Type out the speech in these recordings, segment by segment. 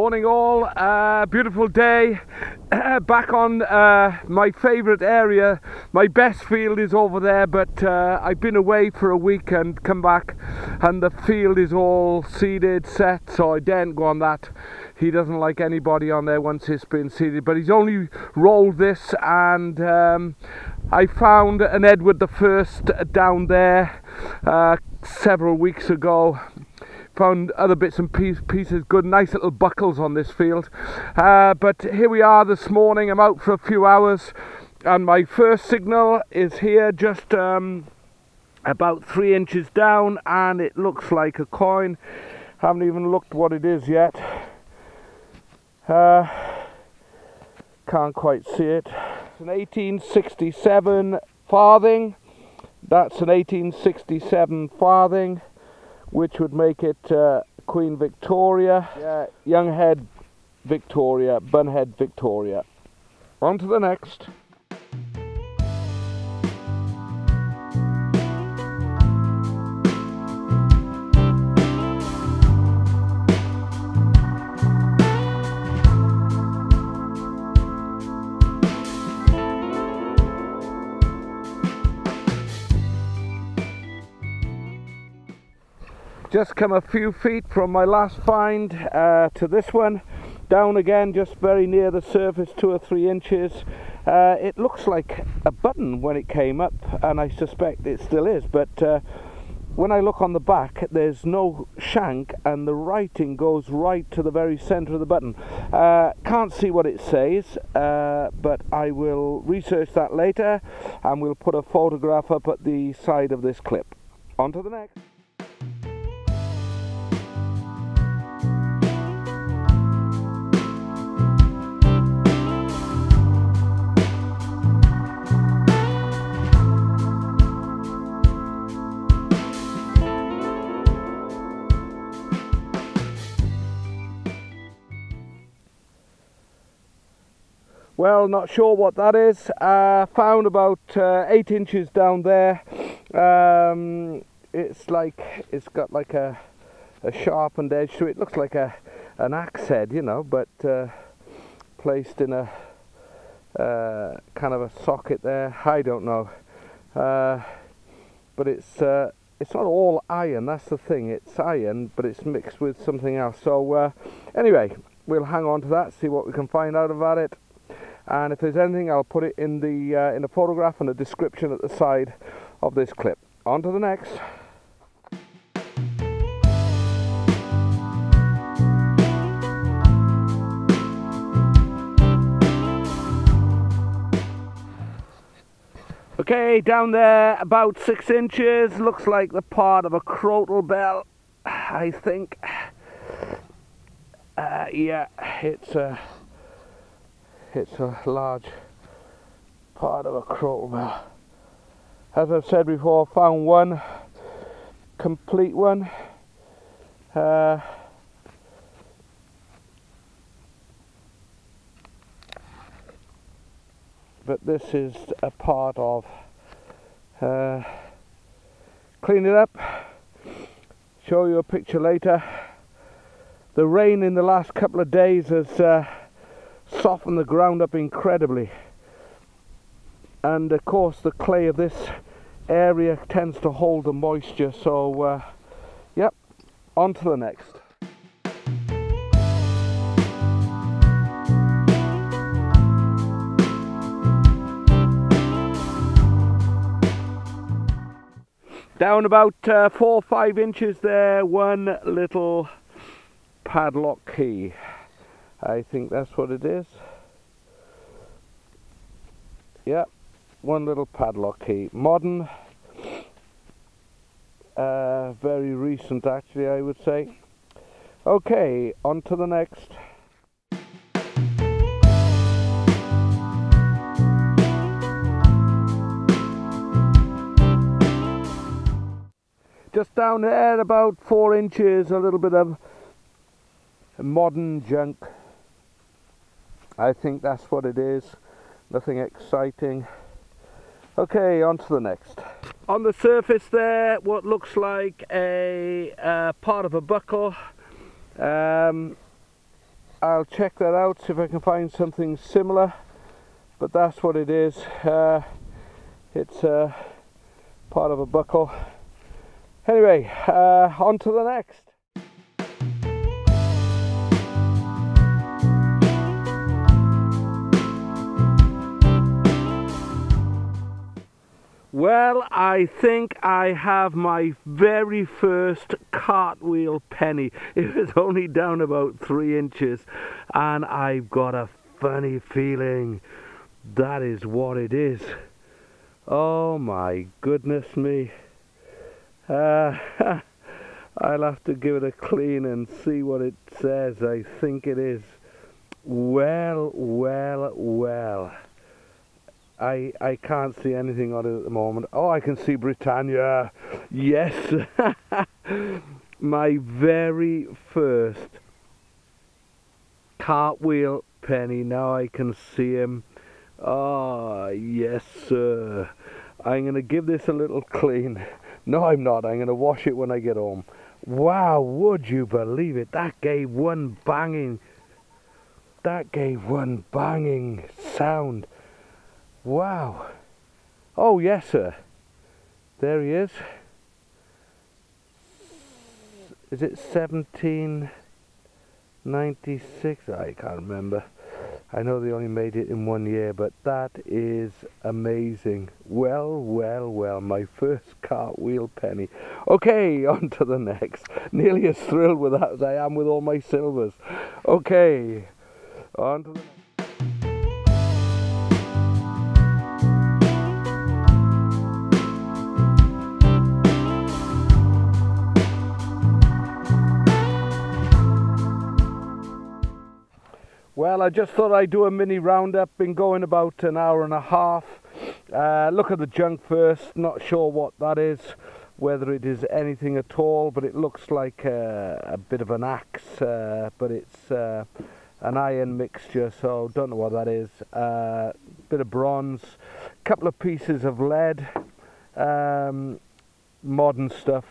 Morning all, beautiful day, back on my favourite area. My best field is over there, but I've been away for a week and come back and the field is all seeded, set, so I daren't go on that. He doesn't like anybody on there once it's been seeded, but he's only rolled this, and I found an Edward the First down there several weeks ago. Found other bits and pieces, good nice little buckles on this field, but here we are this morning. I'm out for a few hours and my first signal is here, just about 3 inches down, and it looks like a coin. Haven't even looked what it is yet. Can't quite see it. It's an 1867 farthing. That's an 1867 farthing, which would make it Queen Victoria, young head Victoria, bun head Victoria. On to the next. Just come a few feet from my last find to this one, down again just very near the surface, 2 or 3 inches. It looks like a button when it came up, and I suspect it still is, but when I look on the back there's no shank and the writing goes right to the very center of the button. Can't see what it says, but I will research that later and we'll put a photograph up at the side of this clip. On to the next. Well, not sure what that is. Found about 8 inches down there. It's got like a sharpened edge to it. Looks like an axe head, you know, but placed in a kind of a socket there. I don't know, but it's not all iron. That's the thing. It's iron, but it's mixed with something else. So anyway, we'll hang on to that, see what we can find out about it. And if there's anything, I'll put it in the photograph and a description at the side of this clip. On to the next. Okay, down there about 6 inches, looks like the part of a crotal bell, I think. Yeah, it's a large part of a crotal bell. As I've said before, found one complete one. But this is a part of. Clean it up, show you a picture later. The rain in the last couple of days has soften the ground up incredibly, and of course the clay of this area tends to hold the moisture, so yep, on to the next. Down about 4 or 5 inches there, one little padlock key. I think that's what it is. Yeah, one little padlock key. Modern, very recent actually, I would say. Okay, on to the next. Just down there about 4 inches, a little bit of modern junk. I think that's what it is. Nothing exciting. Okay, on to the next. On the surface there, what looks like a part of a buckle. I'll check that out, see if I can find something similar, but that's what it is. It's part of a buckle. Anyway, on to the next. Well, I think I have my very first Cartwheel Penny. It was only down about 3 inches, and I've got a funny feeling that is what it is. Oh my goodness me. I'll have to give it a clean and see what it says. I think it is. Well, well, well. I can't see anything on it at the moment. Oh, I can see Britannia. Yes. My very first Cartwheel Penny. Now I can see him. Oh, yes, sir. I'm going to give this a little clean. No, I'm not. I'm going to wash it when I get home. Wow, would you believe it? That gave one banging sound. Wow. Oh, yes, sir. There he is. Is it 1796? I can't remember. I know they only made it in 1 year, but that is amazing. Well, well, well, my first Cartwheel Penny. Okay, on to the next. Nearly as thrilled with that as I am with all my silvers. Okay, on to the next. Well, I just thought I'd do a mini roundup. Been going about an hour and a half. Look at the junk first. Not sure what that is, whether it is anything at all, but it looks like a bit of an axe, but it's an iron mixture, so don't know what that is. Bit of bronze, couple of pieces of lead, modern stuff.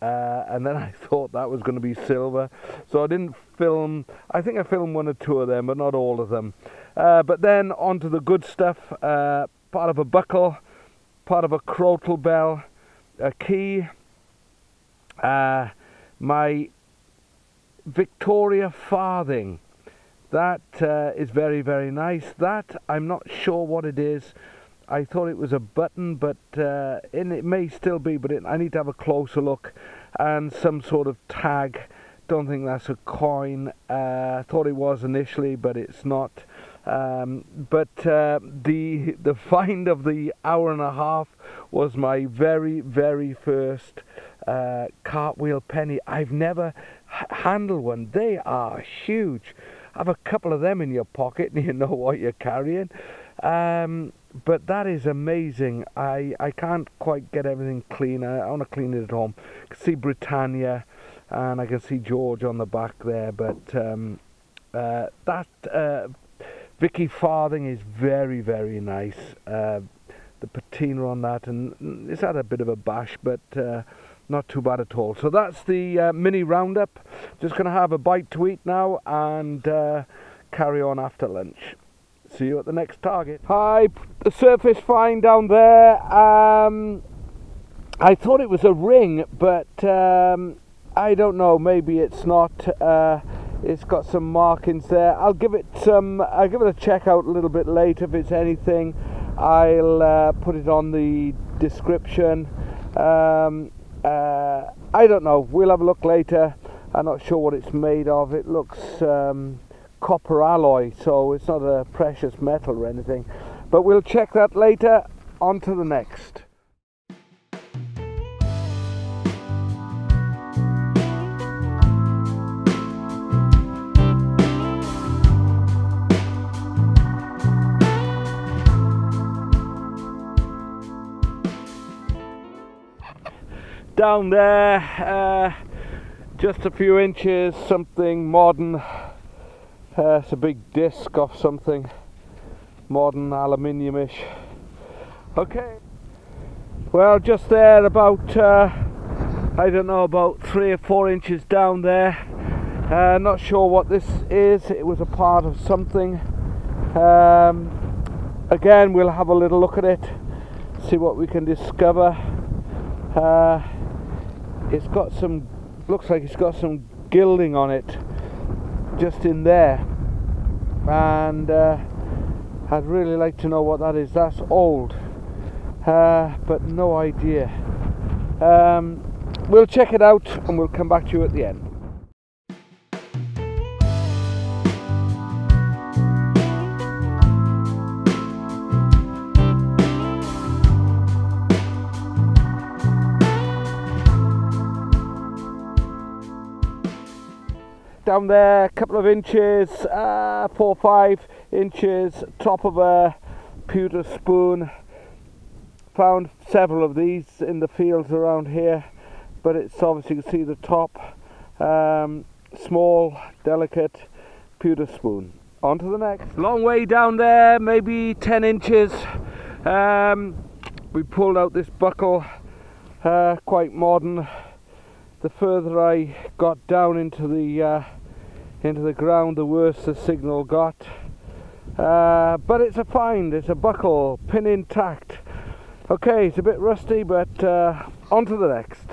And then I thought that was going to be silver, so I didn't film. I think I filmed 1 or 2 of them, but not all of them. But then on to the good stuff. Part of a buckle, part of a crotal bell, a key, my Viccy Farthing. That is very, very nice. That, I'm not sure what it is. I thought it was a button, but and it may still be, but I need to have a closer look. And some sort of tag. Don't think that's a coin. Thought it was initially, but it's not. But the find of the hour and a half was my very, very first Cartwheel Penny. I've never handled one. They are huge. Have a couple of them in your pocket and you know what you're carrying. But that is amazing. I can't quite get everything clean. I want to clean it at home. I can see Britannia and I can see George on the back there, but that Viccy Farthing is very, very nice. The patina on that, and it's had a bit of a bash, but not too bad at all. So that's the mini roundup. Just going to have a bite to eat now and carry on after lunch. See you at the next target. Hi, the surface fine down there. I thought it was a ring, but I don't know. Maybe it's not. It's got some markings there. I'll give it a check out a little bit later. If it's anything, I'll put it on the description. I don't know. We'll have a look later. I'm not sure what it's made of. It looks copper alloy, so it's not a precious metal or anything, but we'll check that later. On to the next. Down there, just a few inches, something modern. It's a big disc of something modern, aluminium-ish. Okay, well, just there about I don't know, about 3 or 4 inches down there, Not sure what this is. It was a part of something. Again, we'll have a little look at it, see what we can discover. It's got some, looks like it's got some gilding on it just in there, and I'd really like to know what that is. That's old, but no idea. We'll check it out and we'll come back to you at the end. Down there, a couple of inches, 4 or 5 inches, top of a pewter spoon. Found several of these in the fields around here, but it's obviously, you can see the top. Small, delicate pewter spoon. On to the next. Long way down there, maybe 10 inches. We pulled out this buckle, quite modern. The further I got down into the ground, the worse the signal got. But it's a find. It's a buckle, pin intact. Okay, it's a bit rusty, but on to the next.